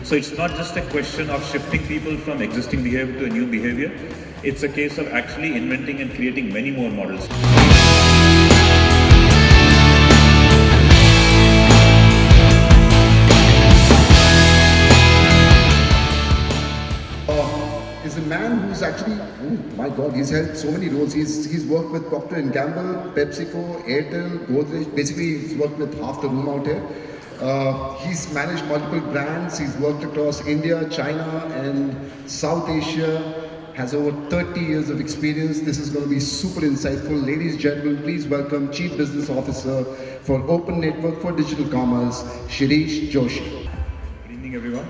So it's not just a question of shifting people from existing behavior to a new behavior. It's a case of actually inventing and creating many more models. Is a man who's actually, oh my God, he's held so many roles. He's worked with Procter & Gamble, PepsiCo, Airtel, Godrej. Basically, he's worked with half the room out here. He's managed multiple brands. He's worked across India, China, and South Asia. Has over 30 years of experience. This is going to be super insightful. Ladies and gentlemen, please welcome Chief Business Officer for Open Network for Digital Commerce, Shireesh Joshi. Good evening, everyone.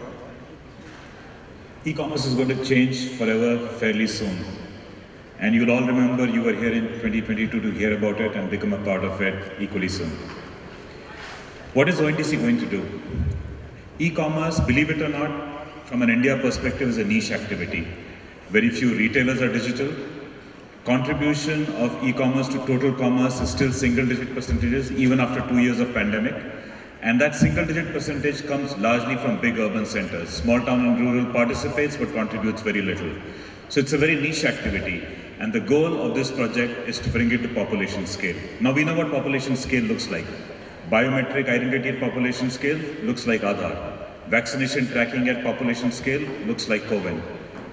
E-commerce is going to change forever fairly soon. And you'll all remember you were here in 2022 to hear about it and become a part of it equally soon. What is ONDC going to do? E-commerce, believe it or not, from an India perspective is a niche activity. Very few retailers are digital. Contribution of e-commerce to total commerce is still single-digit percentages even after 2 years of pandemic. And that single-digit percentage comes largely from big urban centers. Small town and rural participates but contributes very little. So it's a very niche activity. And the goal of this project is to bring it to population scale. Now we know what population scale looks like. Biometric identity at population scale looks like Aadhaar. Vaccination tracking at population scale looks like CoWIN.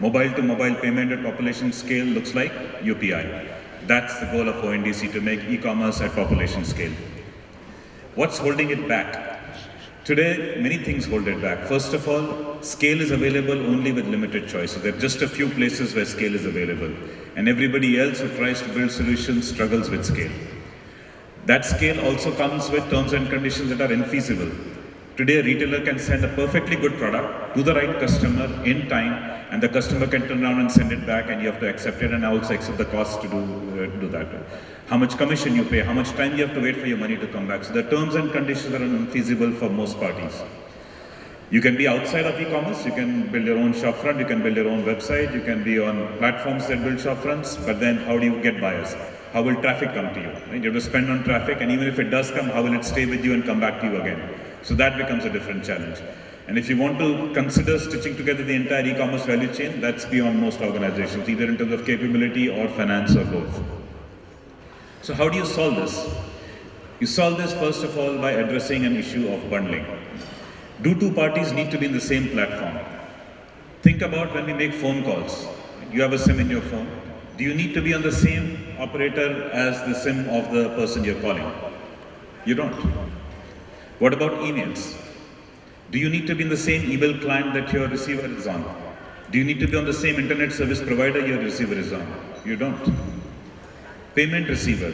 Mobile-to-mobile payment at population scale looks like UPI. That's the goal of ONDC, to make e-commerce at population scale. What's holding it back? Today, many things hold it back. First of all, scale is available only with limited choice. So there are just a few places where scale is available. And everybody else who tries to build solutions struggles with scale. That scale also comes with terms and conditions that are infeasible. Today, a retailer can send a perfectly good product to the right customer in time, and the customer can turn around and send it back, and you have to accept it and also accept the cost to do that. How much commission you pay, how much time you have to wait for your money to come back. So the terms and conditions are unfeasible for most parties. You can be outside of e-commerce, you can build your own shopfront, you can build your own website, you can be on platforms that build shopfronts, but then how do you get buyers? How will traffic come to you? Right? You have to spend on traffic, and even if it does come, how will it stay with you and come back to you again? So that becomes a different challenge. And if you want to consider stitching together the entire e-commerce value chain, that's beyond most organizations, either in terms of capability or finance or both. So how do you solve this? You solve this first of all by addressing an issue of bundling. Do two parties need to be in the same platform? Think about when we make phone calls. You have a SIM in your phone. Do you need to be on the same operator as the SIM of the person you're calling? You don't. What about emails? Do you need to be in the same email client that your receiver is on? Do you need to be on the same internet service provider your receiver is on? You don't. Payment receiver.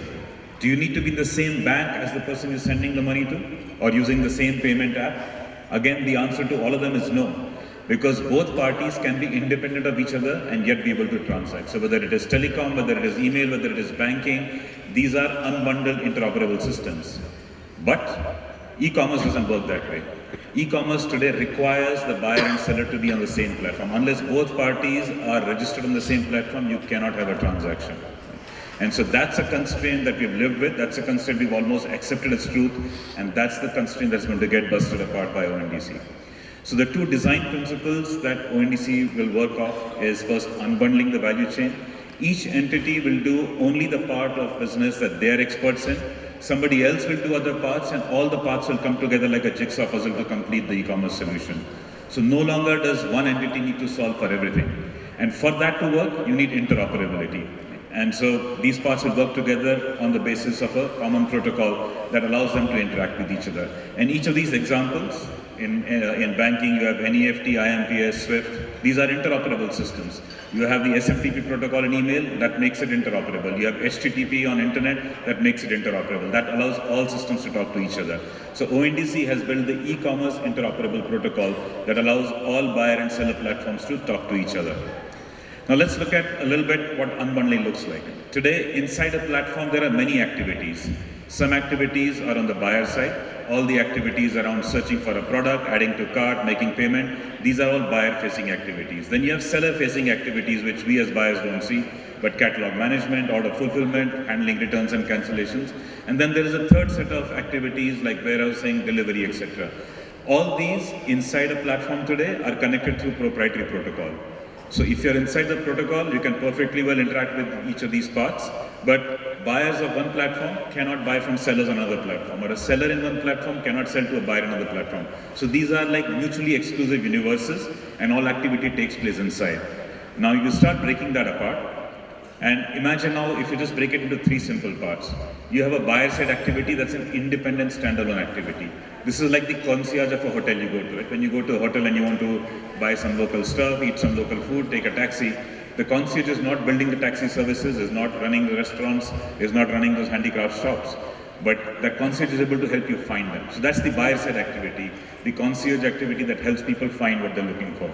Do you need to be in the same bank as the person you're sending the money to, or using the same payment app? Again, the answer to all of them is no, because both parties can be independent of each other and yet be able to transact. So whether it is telecom, whether it is email, whether it is banking, these are unbundled interoperable systems. But e-commerce doesn't work that way. E-commerce today requires the buyer and seller to be on the same platform. Unless both parties are registered on the same platform, you cannot have a transaction. And so that's a constraint that we've lived with, that's a constraint we've almost accepted as truth, and that's the constraint that's going to get busted apart by ONDC. So the two design principles that ONDC will work off is first unbundling the value chain. Each entity will do only the part of business that they're experts in. Somebody else will do other parts, and all the parts will come together like a jigsaw puzzle to complete the e-commerce solution. So no longer does one entity need to solve for everything. And for that to work, you need interoperability. And so these parts will work together on the basis of a common protocol that allows them to interact with each other. And each of these examples, in banking, you have NEFT, IMPS, SWIFT. These are interoperable systems. You have the SMTP protocol in email, that makes it interoperable. You have HTTP on internet, that makes it interoperable. That allows all systems to talk to each other. So ONDC has built the e-commerce interoperable protocol that allows all buyer and seller platforms to talk to each other. Now let's look at a little bit what unbundling looks like. Today, inside a platform, there are many activities. Some activities are on the buyer side. All the activities around searching for a product, adding to cart, making payment, these are all buyer-facing activities. Then you have seller-facing activities, which we as buyers don't see, but catalog management, order fulfillment, handling returns and cancellations. And then there is a third set of activities like warehousing, delivery, etc. All these inside a platform today are connected through proprietary protocol. So if you're inside the protocol, you can perfectly well interact with each of these parts, but buyers of one platform cannot buy from sellers on another platform, or a seller in one platform cannot sell to a buyer on another platform. So these are like mutually exclusive universes, and all activity takes place inside. Now you start breaking that apart, and imagine now if you just break it into three simple parts. You have a buyer side activity that's an independent standalone activity. This is like the concierge of a hotel you go to. Right? When you go to a hotel and you want to buy some local stuff, eat some local food, take a taxi, the concierge is not building the taxi services, is not running the restaurants, is not running those handicraft shops. But that concierge is able to help you find them. So that's the buyer side activity, the concierge activity that helps people find what they're looking for.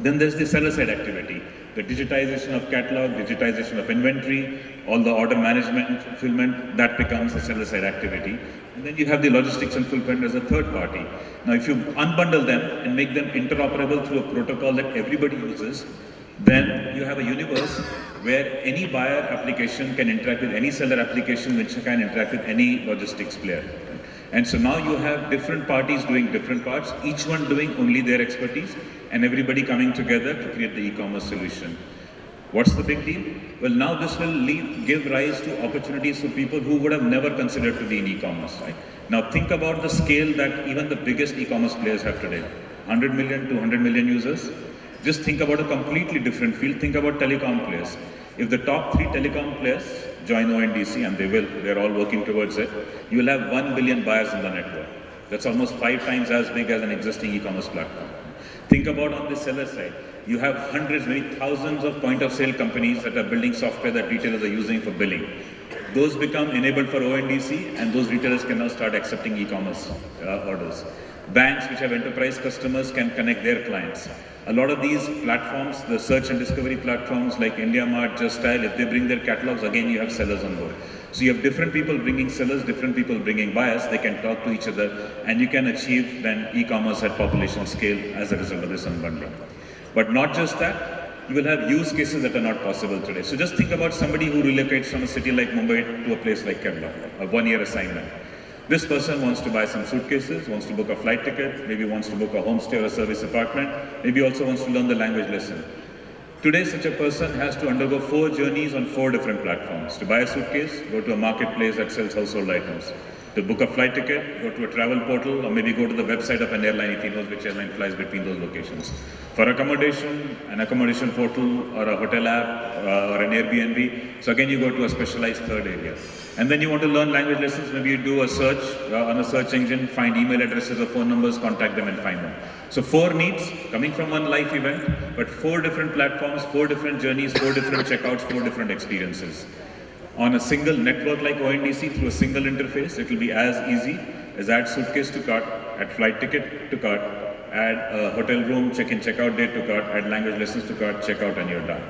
Then there's the seller side activity, the digitization of catalog, digitization of inventory, all the order management, fulfillment, that becomes a seller side activity. And then you have the logistics and fulfillment as a third party. Now if you unbundle them and make them interoperable through a protocol that everybody uses, then you have a universe where any buyer application can interact with any seller application, which can interact with any logistics player. And so now you have different parties doing different parts, each one doing only their expertise, and everybody coming together to create the e-commerce solution. What's the big deal? Well, now this will give rise to opportunities for people who would have never considered to be in e-commerce. Right? Now think about the scale that even the biggest e-commerce players have today. 100 million, 200 million users. Just think about a completely different field. Think about telecom players. If the top 3 telecom players join ONDC, and they will, they're all working towards it, you will have 1 billion buyers in the network. That's almost 5 times as big as an existing e-commerce platform. Think about on the seller side. You have hundreds, maybe thousands of point of sale companies that are building software that retailers are using for billing. Those become enabled for ONDC, and those retailers can now start accepting e-commerce orders. Banks which have enterprise customers can connect their clients. A lot of these platforms, the search and discovery platforms like IndiaMart, Just Style, if they bring their catalogs, again you have sellers on board. So you have different people bringing sellers, different people bringing buyers, they can talk to each other, and you can achieve then e-commerce at population scale as a result of this unbundling. But not just that, you will have use cases that are not possible today. So just think about somebody who relocates from a city like Mumbai to a place like Kerala, a 1-year assignment. This person wants to buy some suitcases, wants to book a flight ticket, maybe wants to book a homestay or a service apartment, maybe also wants to learn the language lesson. Today, such a person has to undergo 4 journeys on 4 different platforms. To buy a suitcase, go to a marketplace that sells household items. To book a flight ticket, go to a travel portal, or maybe go to the website of an airline if he knows which airline flies between those locations. For accommodation, an accommodation portal or a hotel app or an Airbnb. So again, you go to a specialized third area. And then you want to learn language lessons, maybe you do a search on a search engine, find email addresses or phone numbers, contact them and find them. So 4 needs coming from one life event, but 4 different platforms, 4 different journeys, 4 different checkouts, 4 different experiences. On a single network like ONDC, through a single interface, it will be as easy as add suitcase to cart, add flight ticket to cart, add a hotel room, check-in, check-out date to cart, add language lessons to cart, check-out, and you're done.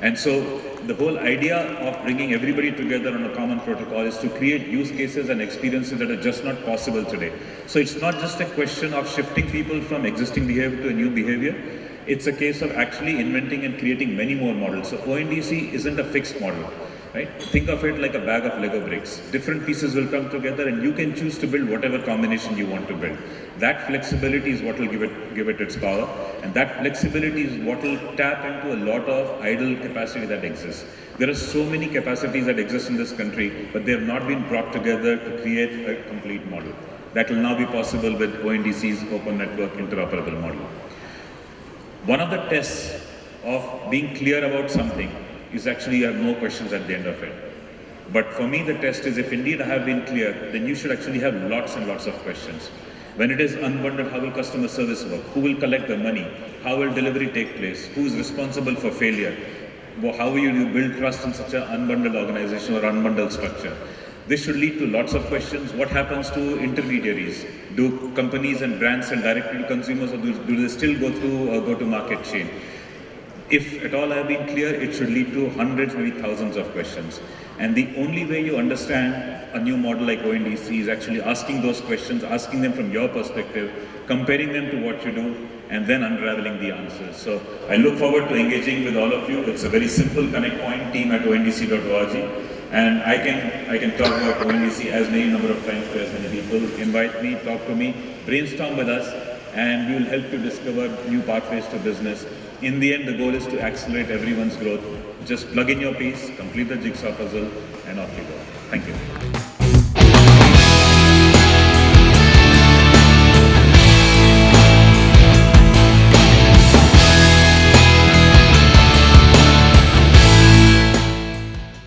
And so the whole idea of bringing everybody together on a common protocol is to create use cases and experiences that are just not possible today. So it's not just a question of shifting people from existing behavior to a new behavior. It's a case of actually inventing and creating many more models. So ONDC isn't a fixed model. Right? Think of it like a bag of Lego bricks. Different pieces will come together and you can choose to build whatever combination you want to build. That flexibility is what will give it its power, and that flexibility is what will tap into a lot of idle capacity that exists. There are so many capacities that exist in this country, but they have not been brought together to create a complete model. That will now be possible with ONDC's open network interoperable model. One of the tests of being clear about something is actually you have no questions at the end of it. But for me, the test is if indeed I have been clear, then you should actually have lots and lots of questions. When it is unbundled, how will customer service work? Who will collect the money? How will delivery take place? Who is responsible for failure? How will you build trust in such an unbundled organization or unbundled structure? This should lead to lots of questions. What happens to intermediaries? Do companies and brands sell directly to consumers, or do they still go through a go-to-market chain? If at all I have been clear, it should lead to hundreds, maybe thousands of questions. And the only way you understand a new model like ONDC is actually asking those questions, asking them from your perspective, comparing them to what you do, and then unraveling the answers. So I look forward to engaging with all of you. It's a very simple connect point, team@ondc.org. And I can talk about ONDC as many number of times to as many people. Invite me, talk to me, brainstorm with us, and we will help you discover new pathways to business. In the end, the goal is to accelerate everyone's growth. Just plug in your piece, complete the jigsaw puzzle, and off you go. Thank you.